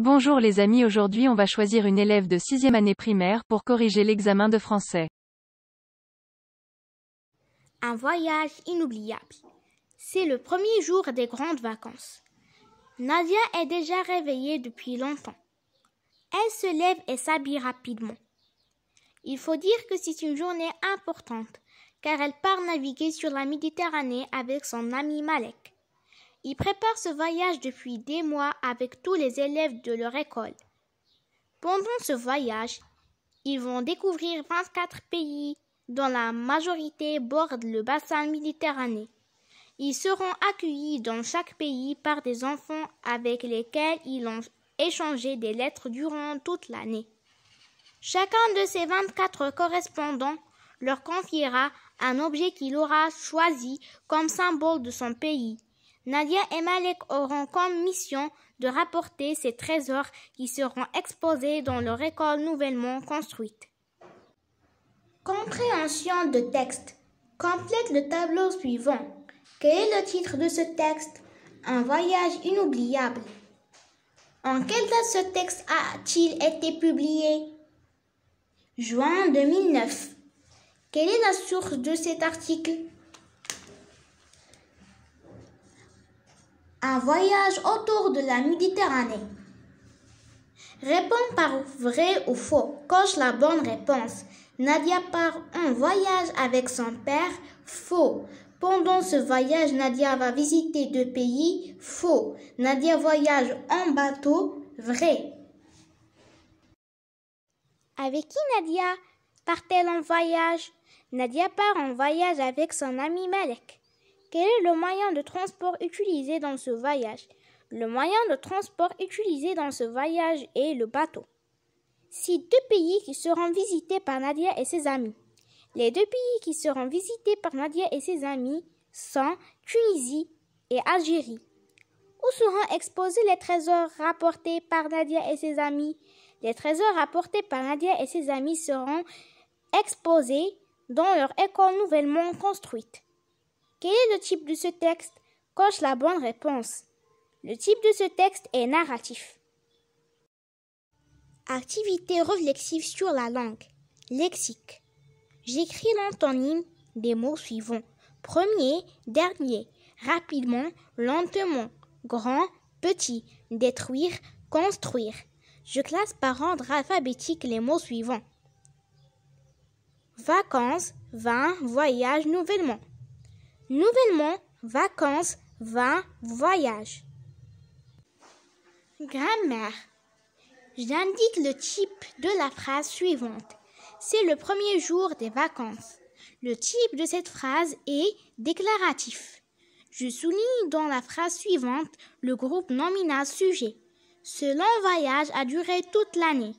Bonjour les amis, aujourd'hui on va choisir une élève de 6e année primaire pour corriger l'examen de français. Un voyage inoubliable. C'est le premier jour des grandes vacances. Nadia est déjà réveillée depuis longtemps. Elle se lève et s'habille rapidement. Il faut dire que c'est une journée importante, car elle part naviguer sur la Méditerranée avec son ami Malek. Ils préparent ce voyage depuis des mois avec tous les élèves de leur école. Pendant ce voyage, ils vont découvrir 24 pays dont la majorité borde le bassin méditerranéen. Ils seront accueillis dans chaque pays par des enfants avec lesquels ils ont échangé des lettres durant toute l'année. Chacun de ces 24 correspondants leur confiera un objet qu'il aura choisi comme symbole de son pays. Nadia et Malek auront comme mission de rapporter ces trésors qui seront exposés dans leur école nouvellement construite. Compréhension de texte. Complète le tableau suivant. Quel est le titre de ce texte? Un voyage inoubliable. En quelle date ce texte a-t-il été publié? Juin 2009. Quelle est la source de cet article? Un voyage autour de la Méditerranée. Réponds par vrai ou faux. Coche la bonne réponse. Nadia part en voyage avec son père. Faux. Pendant ce voyage, Nadia va visiter 2 pays. Faux. Nadia voyage en bateau. Vrai. Avec qui Nadia part-elle en voyage? Nadia part en voyage avec son ami Malek. Quel est le moyen de transport utilisé dans ce voyage? Le moyen de transport utilisé dans ce voyage est le bateau. C'est 2 pays qui seront visités par Nadia et ses amis. Les 2 pays qui seront visités par Nadia et ses amis sont Tunisie et Algérie. Où seront exposés les trésors rapportés par Nadia et ses amis? Les trésors rapportés par Nadia et ses amis seront exposés dans leur école nouvellement construite. Quel est le type de ce texte? Coche la bonne réponse. Le type de ce texte est narratif. Activité réflexive sur la langue. Lexique. J'écris l'antonyme des mots suivants. Premier, dernier, rapidement, lentement, grand, petit, détruire, construire. Je classe par ordre alphabétique les mots suivants. Vacances, vin, voyage, nouvellement. Nouvellement, vacances, vin, voyage. Grammaire. J'indique le type de la phrase suivante. C'est le premier jour des vacances. Le type de cette phrase est déclaratif. Je souligne dans la phrase suivante le groupe nominal sujet. Ce long voyage a duré toute l'année.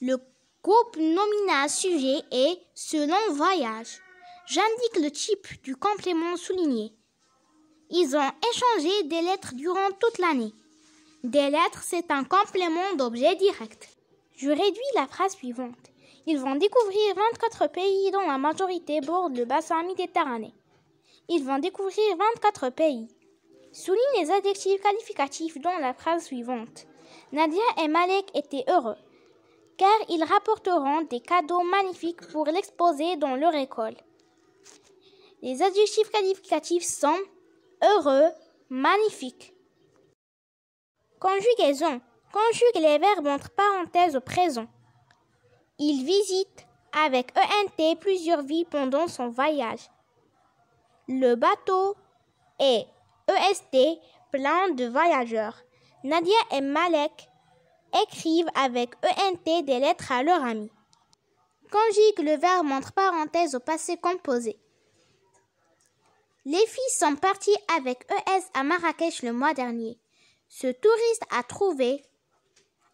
Le groupe nominal sujet est ce long voyage. J'indique le type du complément souligné. Ils ont échangé des lettres durant toute l'année. Des lettres, c'est un complément d'objet direct. Je réduis la phrase suivante. Ils vont découvrir 24 pays dont la majorité borde le bassin méditerranéen. Ils vont découvrir 24 pays. Souligne les adjectifs qualificatifs dans la phrase suivante. Nadia et Malek étaient heureux, car ils rapporteront des cadeaux magnifiques pour l'exposer dans leur école. Les adjectifs qualificatifs sont heureux, magnifique. Conjugaison. Conjugue les verbes entre parenthèses au présent. Il visite avec ENT plusieurs villes pendant son voyage. Le bateau est EST plein de voyageurs. Nadia et Malek écrivent avec ENT des lettres à leur ami. Conjugue le verbe entre parenthèses au passé composé. Les filles sont parties avec ES à Marrakech le mois dernier. Ce touriste a trouvé,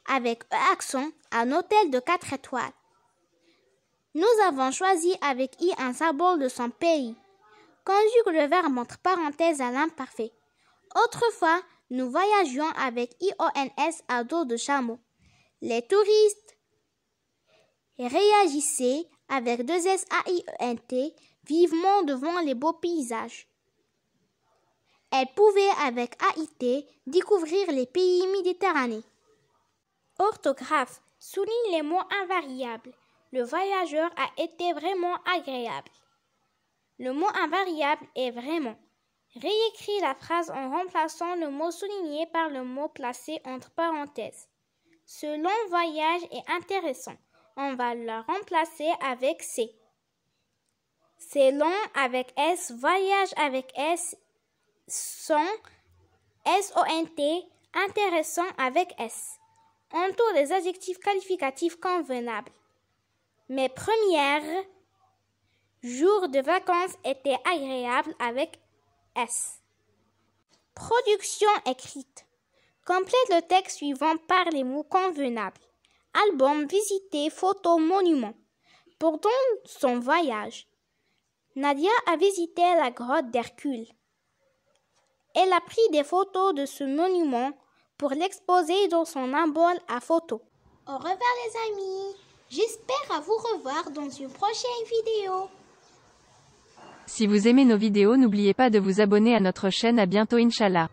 avec E-accent, un hôtel de 4 étoiles. Nous avons choisi avec I un symbole de son pays. Conjugue le verbe entre parenthèses à l'imparfait. Autrefois, nous voyagions avec IONS à dos de chameau. Les touristes réagissaient avec 2 SAIENT vivement devant les beaux paysages. Elle pouvait avec AIT découvrir les pays méditerranéens. Orthographe. Souligne les mots invariables. Le voyageur a été vraiment agréable. Le mot invariable est vraiment. Réécris la phrase en remplaçant le mot souligné par le mot placé entre parenthèses. Ce long voyage est intéressant. On va le remplacer avec C. C'est long avec S, voyage avec S, son, S-O-N-T, intéressant avec S. Entoure des adjectifs qualificatifs convenables. Mes premiers jours de vacances étaient agréables avec S. Production écrite. Complète le texte suivant par les mots convenables. Album, visiter, photo, monument. Pendant son voyage, Nadia a visité la grotte d'Hercule. Elle a pris des photos de ce monument pour l'exposer dans son album à photos. Au revoir les amis. J'espère à vous revoir dans une prochaine vidéo. Si vous aimez nos vidéos, n'oubliez pas de vous abonner à notre chaîne. À bientôt Inch'Allah.